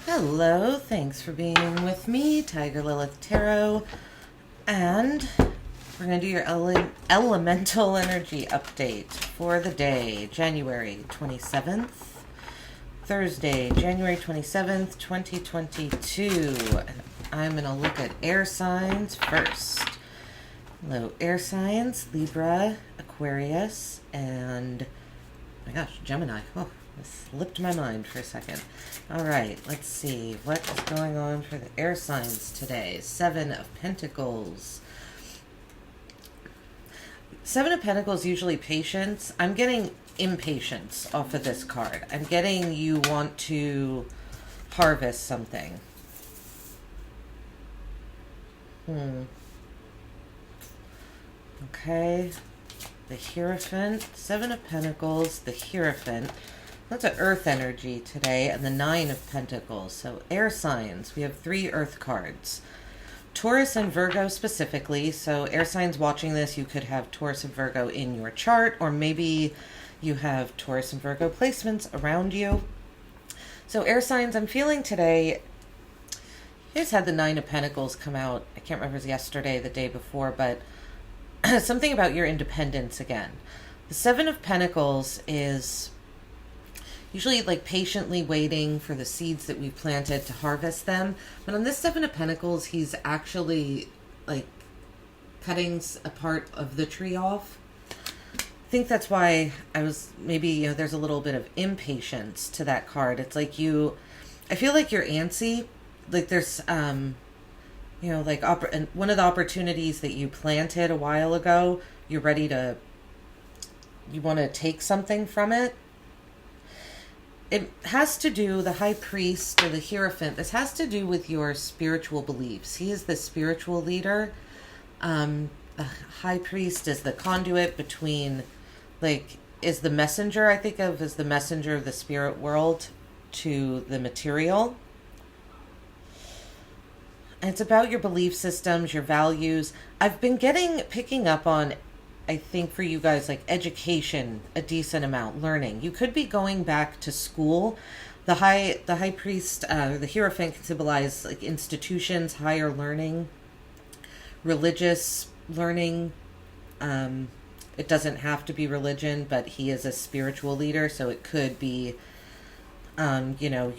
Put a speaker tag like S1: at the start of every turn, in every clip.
S1: Hello, thanks for being with me, Tiger Lilith Tarot, and we're going to do your elemental energy update for the day, January 27th, Thursday, January 27th, 2022. And I'm going to look at air signs first. Hello, air signs, Libra, Aquarius, and, oh my gosh, Gemini. Oh, this slipped my mind for a second. All right, let's see. What is going on for the air signs today? Seven of Pentacles. Seven of Pentacles, usually patience. I'm getting impatience off of this card. I'm getting you want to harvest something. Okay. The Hierophant. Seven of Pentacles, the Hierophant. That's an earth energy today, and the Nine of Pentacles. So air signs, we have three earth cards. Taurus and Virgo specifically. So air signs watching this, you could have Taurus and Virgo in your chart, or maybe you have Taurus and Virgo placements around you. So air signs, I'm feeling today, you just had the Nine of Pentacles come out. I can't remember if it was yesterday, the day before, but something about your independence again. The Seven of Pentacles is usually like patiently waiting for the seeds that we planted to harvest them. But on this Seven of Pentacles, he's actually like cutting a part of the tree off. I think that's why I was maybe, there's a little bit of impatience to that card. It's like I feel like you're antsy. Like there's, like one of the opportunities that you planted a while ago, you want to take something from it. It has to do, the High Priest or the Hierophant, this has to do with your spiritual beliefs. He is the spiritual leader. The High Priest is the conduit between, is the messenger, I think of as the messenger of the spirit world to the material. And it's about your belief systems, your values. I've been picking up on, I think for you guys, like education, a decent amount, learning. You could be going back to school. The High Priest, the Hierophant can symbolize like institutions, higher learning, religious learning. It doesn't have to be religion, but he is a spiritual leader, so it could be, you're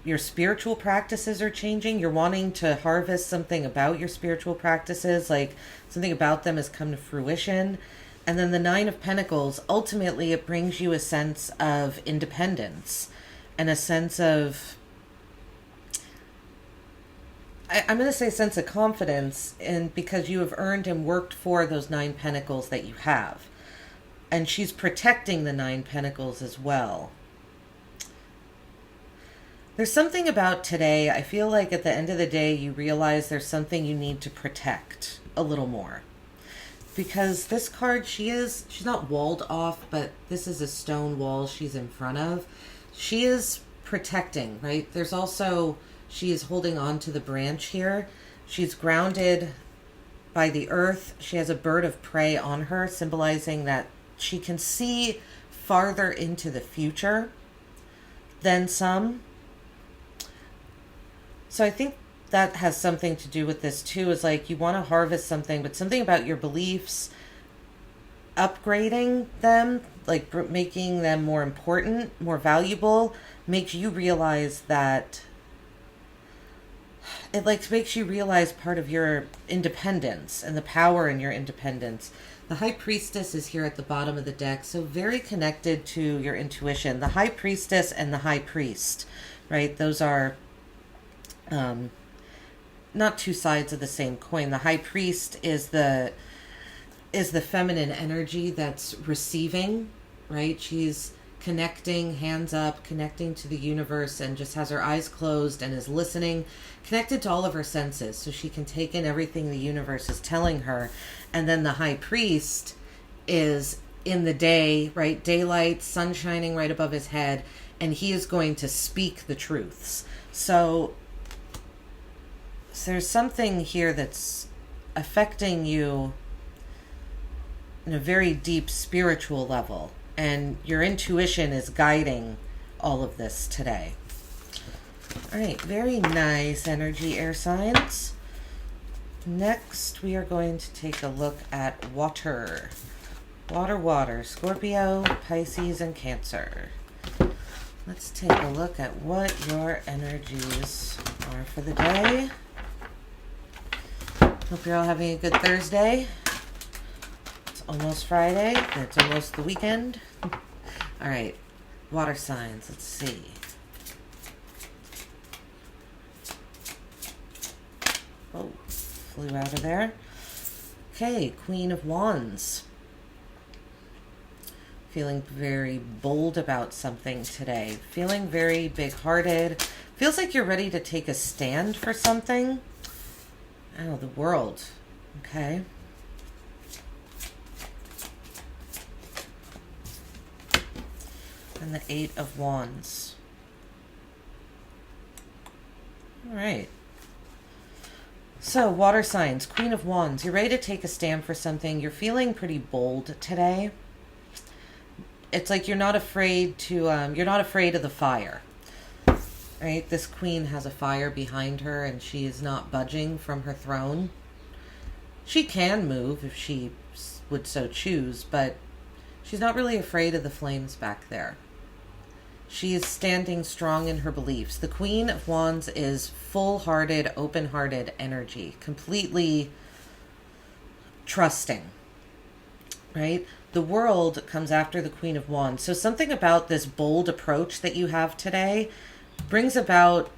S1: your spiritual practices are changing. You're wanting to harvest something about your spiritual practices, like something about them has come to fruition. And then the Nine of Pentacles, ultimately it brings you a sense of independence and a sense of, I'm going to say sense of confidence, and because you have earned and worked for those Nine Pentacles that you have. And she's protecting the Nine Pentacles as well. There's something about today, I feel like at the end of the day, you realize there's something you need to protect a little more. Because this card, she's not walled off, but this is a stone wall she's in front of. She is protecting, right? There's also, she is holding on to the branch here. She's grounded by the earth. She has a bird of prey on her, symbolizing that she can see farther into the future than some. So I think that has something to do with this too, is like you want to harvest something, but something about your beliefs, upgrading them, like making them more important, more valuable, makes you realize that makes you realize part of your independence and the power in your independence. The High Priestess is here at the bottom of the deck, so very connected to your intuition. The High Priestess and the High Priest, right? Those are not two sides of the same coin. The High Priest is the feminine energy that's receiving, right? She's connecting, hands up, connecting to the universe, and just has her eyes closed and is listening, connected to all of her senses, so she can take in everything the universe is telling her. And then the High Priest is in the day, right? Daylight, sun shining right above his head, and he is going to speak the truths. So there's something here that's affecting you in a very deep spiritual level, and your intuition is guiding all of this today. All right, very nice energy, air signs. Next, we are going to take a look at water. Water, Scorpio, Pisces, and Cancer. Let's take a look at what your energies are for the day. Hope you're all having a good Thursday. It's almost Friday, and it's almost the weekend. All right, water signs, let's see. Oh, flew out of there. Okay, Queen of Wands. Feeling very bold about something today. Feeling very big-hearted. Feels like you're ready to take a stand for something. Oh, the World. Okay. And the Eight of Wands. All right. So, water signs, Queen of Wands. You're ready to take a stand for something. You're feeling pretty bold today. It's like you're not afraid to, you're not afraid of the fire. Right? This queen has a fire behind her and she is not budging from her throne. She can move if she would so choose, but she's not really afraid of the flames back there. She is standing strong in her beliefs. The Queen of Wands is full-hearted, open-hearted energy, completely trusting, right? The World comes after the Queen of Wands. So something about this bold approach that you have today brings about,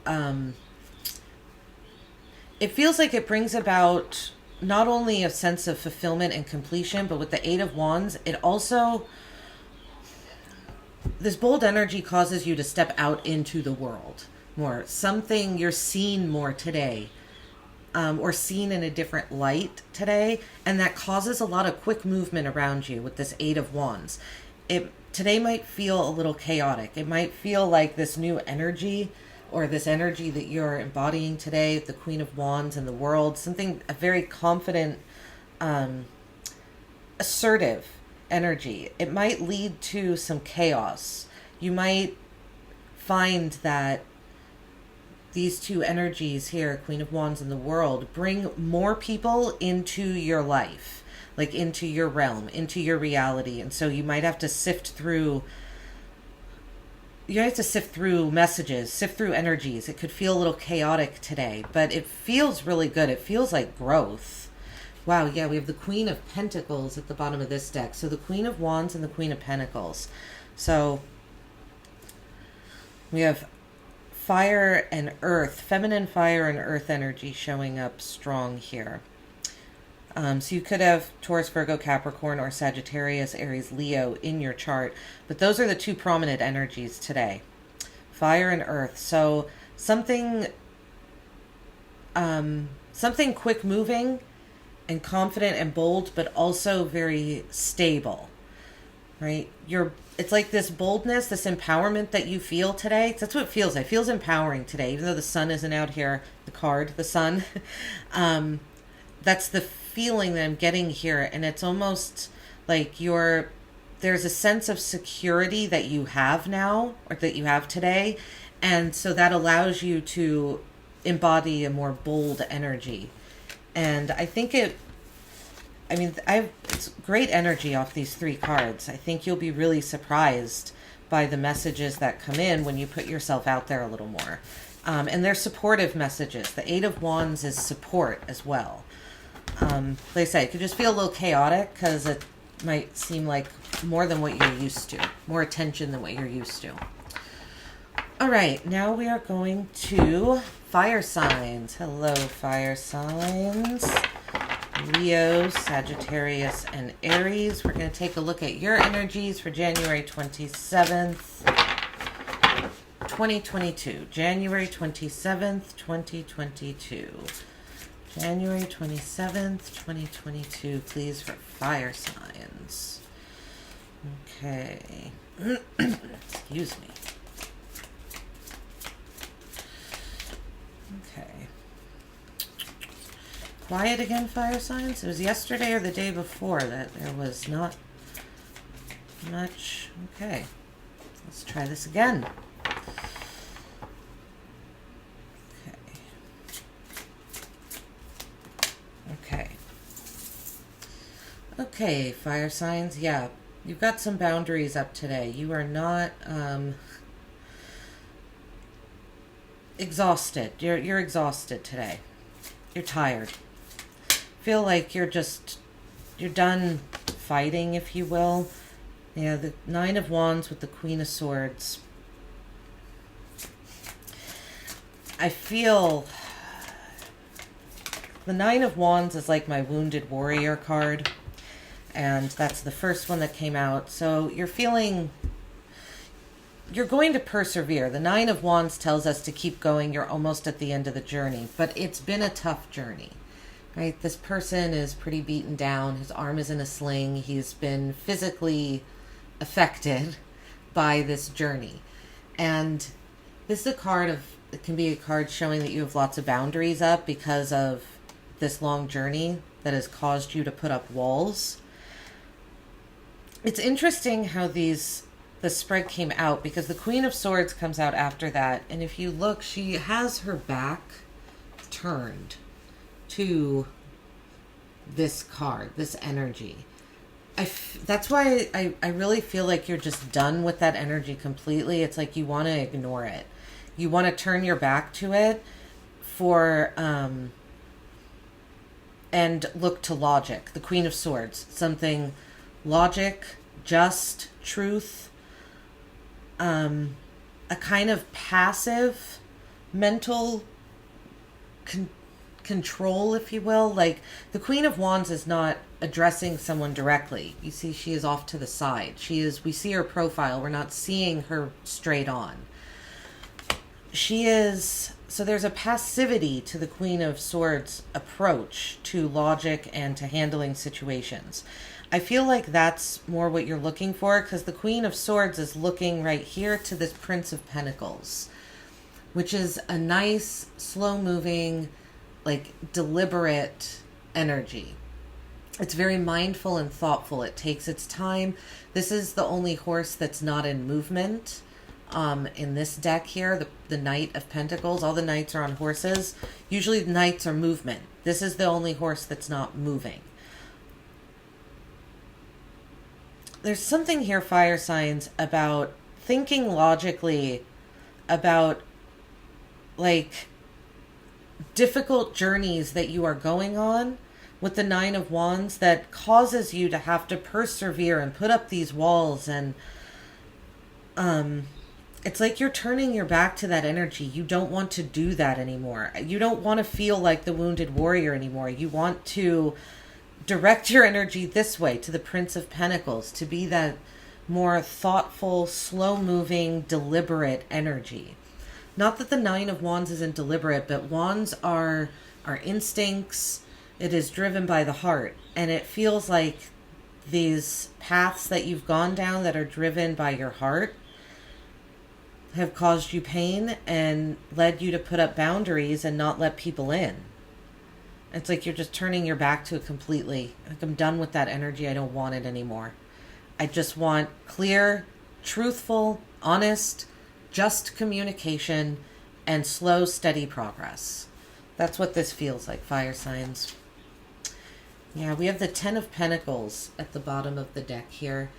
S1: it feels like it brings about not only a sense of fulfillment and completion, but with the Eight of Wands, it also, this bold energy causes you to step out into the world more. Something you're seen more today, or seen in a different light today, and that causes a lot of quick movement around you with this Eight of Wands. Today might feel a little chaotic. It might feel like this new energy, or this energy that you're embodying today, the Queen of Wands and the World, a very confident, assertive energy. It might lead to some chaos. You might find that these two energies here, Queen of Wands and the World, bring more people into your life, like into your realm, into your reality. And so you might have to sift through messages, sift through energies. It could feel a little chaotic today, but it feels really good. It feels like growth. Wow, yeah, we have the Queen of Pentacles at the bottom of this deck. So the Queen of Wands and the Queen of Pentacles. So we have fire and earth, feminine fire and earth energy showing up strong here. So you could have Taurus, Virgo, Capricorn, or Sagittarius, Aries, Leo in your chart. But those are the two prominent energies today. Fire and earth. So something quick moving and confident and bold, but also very stable, right? It's like this boldness, this empowerment that you feel today. That's what it feels like. It feels empowering today, even though the sun isn't out here, the sun. That's the feeling that I'm getting here. And it's almost like there's a sense of security that you have now, or that you have today. And so that allows you to embody a more bold energy. And I think it's great energy off these three cards. I think you'll be really surprised by the messages that come in when you put yourself out there a little more. And they're supportive messages. The Eight of Wands is support as well. Like I say, it could just feel a little chaotic because it might seem like more than what you're used to. More attention than what you're used to. All right, now we are going to fire signs. Hello, fire signs. Leo, Sagittarius, and Aries. We're going to take a look at your energies for January 27th, 2022. January 27th, 2022. January 27th, 2022, please, for fire signs. Okay. Excuse me. Okay. Quiet again, fire signs? It was yesterday or the day before that there was not much. Okay. Let's try this again. Okay, fire signs. Yeah, you've got some boundaries up today. You are not exhausted. You're exhausted today. You're tired. Feel like you're done fighting, if you will. Yeah, the Nine of Wands with the Queen of Swords. I feel the Nine of Wands is like my Wounded Warrior card, and that's the first one that came out. So you're feeling you're going to persevere. The Nine of Wands tells us to keep going. You're almost at the end of the journey, but it's been a tough journey, right? This person is pretty beaten down. His arm is in a sling. He's been physically affected by this journey. And this is a card of, it can be a card showing that you have lots of boundaries up because of this long journey that has caused you to put up walls. It's interesting how the spread came out, because the Queen of Swords comes out after that, and if you look, she has her back turned to this card, this energy. That's why I really feel like you're just done with that energy completely. It's like you want to ignore it. You want to turn your back to it for and look to logic. The Queen of Swords, something logic, just, truth, a kind of passive mental control, if you will. Like, the Queen of Wands is not addressing someone directly. You see, she is off to the side. We see her profile. We're not seeing her straight on. So there's a passivity to the Queen of Swords approach to logic and to handling situations. I feel like that's more what you're looking for, because the Queen of Swords is looking right here to this Prince of Pentacles, which is a nice, slow-moving, like, deliberate energy. It's very mindful and thoughtful. It takes its time. This is the only horse that's not in movement. In this deck here, the Knight of Pentacles, all the knights are on horses. Usually the knights are movement. This is the only horse that's not moving. There's something here, fire signs, about thinking logically about, like, difficult journeys that you are going on with the Nine of Wands that causes you to have to persevere and put up these walls. And it's like you're turning your back to that energy. You don't want to do that anymore. You don't want to feel like the Wounded Warrior anymore. You want to direct your energy this way, to the Prince of Pentacles, to be that more thoughtful, slow-moving, deliberate energy. Not that the Nine of Wands isn't deliberate, but wands are instincts. It is driven by the heart. And it feels like these paths that you've gone down that are driven by your heart have caused you pain and led you to put up boundaries and not let people in. It's like you're just turning your back to it completely. Like, I'm done with that energy. I don't want it anymore. I just want clear, truthful, honest, just communication and slow, steady progress. That's what this feels like, fire signs. Yeah, we have the Ten of Pentacles at the bottom of the deck here.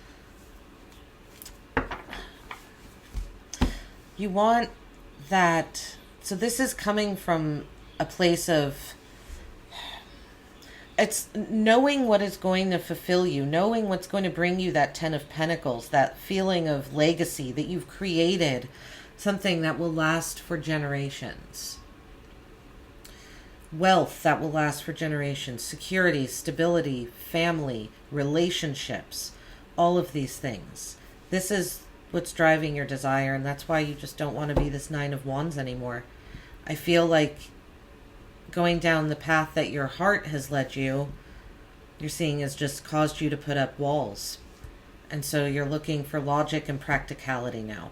S1: You want that. So this is coming from a place of, it's knowing what is going to fulfill you, knowing what's going to bring you that Ten of Pentacles, that feeling of legacy, that you've created something that will last for generations. Wealth that will last for generations, security, stability, family, relationships, all of these things. This is what's driving your desire, and that's why you just don't want to be this Nine of Wands anymore. I feel like going down the path that your heart has led you, you're seeing has just caused you to put up walls. And so you're looking for logic and practicality now.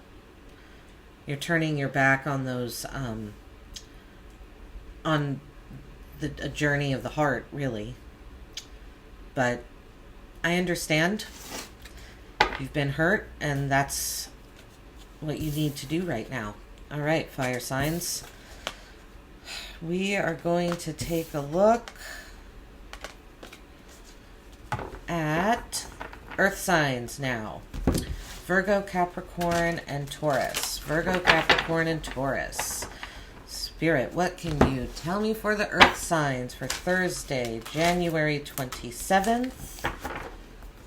S1: You're turning your back on those, on a journey of the heart, really. But I understand. You've been hurt, and that's what you need to do right now. All right, fire signs. We are going to take a look at Earth signs now. Virgo, Capricorn, and Taurus. Virgo, Capricorn, and Taurus. Spirit, what can you tell me for the Earth signs for Thursday, January 27th,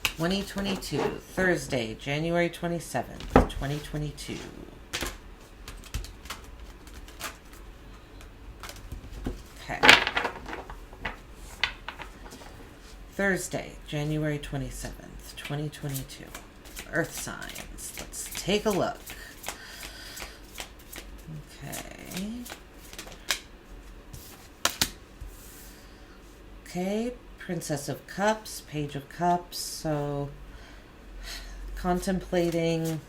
S1: 2022? Thursday, January 27th, 2022. Okay. Thursday, January 27th, 2022. Earth signs. Let's take a look. Okay. Okay, Princess of Cups, Page of Cups. So contemplating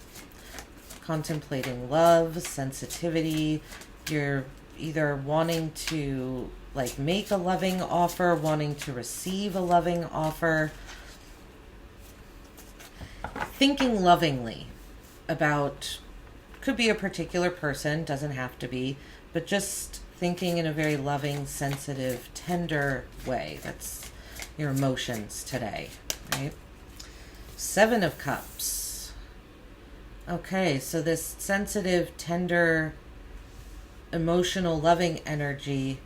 S1: love, sensitivity. You're either wanting to like make a loving offer, wanting to receive a loving offer, thinking lovingly about, could be a particular person, doesn't have to be, but just thinking in a very loving, sensitive, tender way. That's your emotions today, right? Seven of Cups. Okay, so this sensitive, tender, emotional, loving energy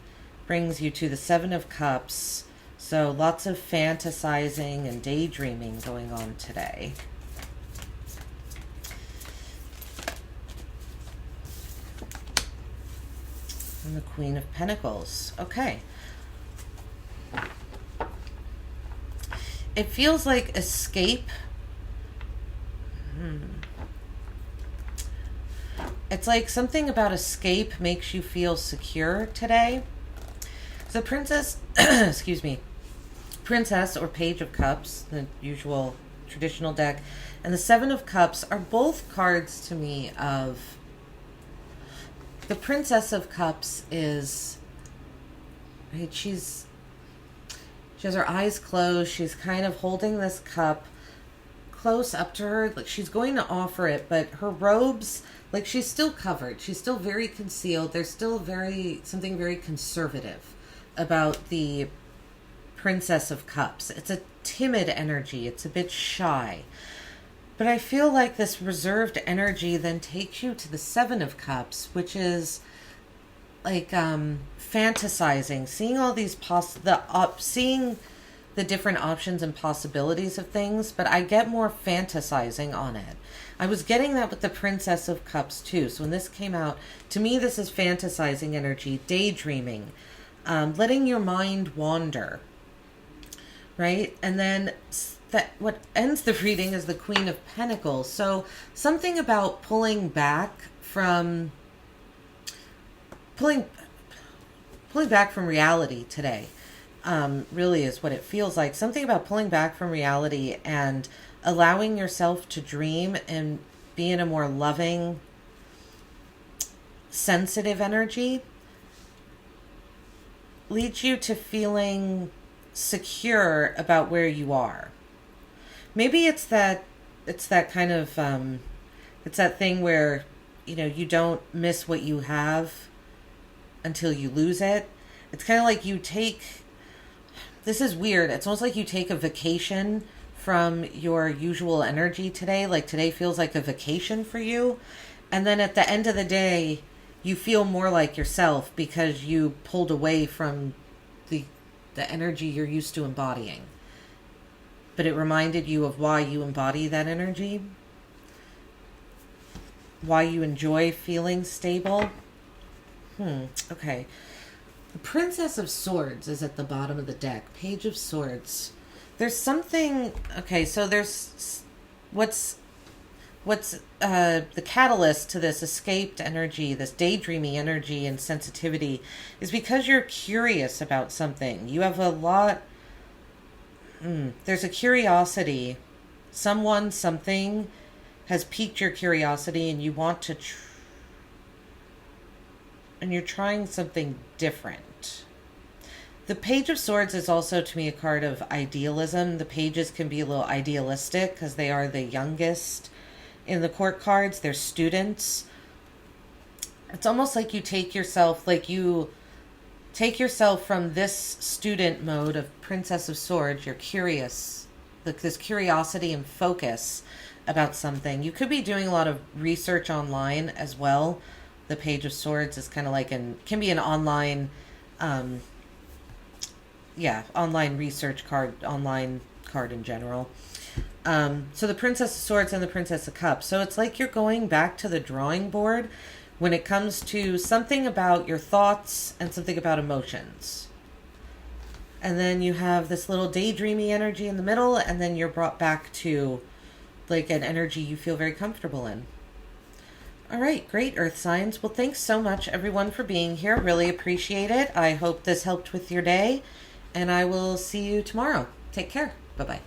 S1: brings you to the Seven of Cups. So lots of fantasizing and daydreaming going on today. And the Queen of Pentacles. Okay. It feels like escape. It's like something about escape makes you feel secure today. So Princess, excuse me, Princess or Page of Cups, the usual traditional deck, and the Seven of Cups are both cards to me of... The Princess of Cups is, right, she has her eyes closed. She's kind of holding this cup close up to her. Like she's going to offer it, but her robes, like she's still covered. She's still very concealed. There's still something very conservative about the Princess of Cups. It's a timid energy. It's a bit shy. But I feel like this reserved energy then takes you to the Seven of Cups, which is like fantasizing, seeing all these seeing the different options and possibilities of things. But I get more fantasizing on it. I was getting that with the Princess of Cups too. So when this came out, to me, this is fantasizing energy, daydreaming, letting your mind wander, right? And then that what ends the reading is the Queen of Pentacles. So something about pulling back from reality today really is what it feels like. Something about pulling back from reality and allowing yourself to dream and be in a more loving, sensitive energy leads you to feeling secure about where you are. Maybe it's that kind of, it's that thing where, you don't miss what you have until you lose it. It's kind of like this is weird. It's almost like you take a vacation from your usual energy today. Like today feels like a vacation for you. And then at the end of the day, you feel more like yourself because you pulled away from the energy you're used to embodying. But it reminded you of why you embody that energy, why you enjoy feeling stable. Okay. The Princess of Swords is at the bottom of the deck. Page of Swords. There's something... Okay, so there's... What's the catalyst to this escaped energy, this daydreamy energy and sensitivity, is because you're curious about something. You have a lot... there's a curiosity. Something has piqued your curiosity and you want to... and you're trying something different. The Page of Swords is also, to me, a card of idealism. The pages can be a little idealistic because they are the youngest in the court cards. They're students. It's almost like you take yourself from this student mode of Princess of Swords. You're curious. like this curiosity and focus about something. You could be doing a lot of research online as well. The Page of Swords is kind of like can be an online, online research card, online card in general. So the Princess of Swords and the Princess of Cups. So it's like you're going back to the drawing board when it comes to something about your thoughts and something about emotions. And then you have this little daydreamy energy in the middle, and then you're brought back to like an energy you feel very comfortable in. All right, great, Earth signs. Well, thanks so much, everyone, for being here. Really appreciate it. I hope this helped with your day, and I will see you tomorrow. Take care. Bye-bye.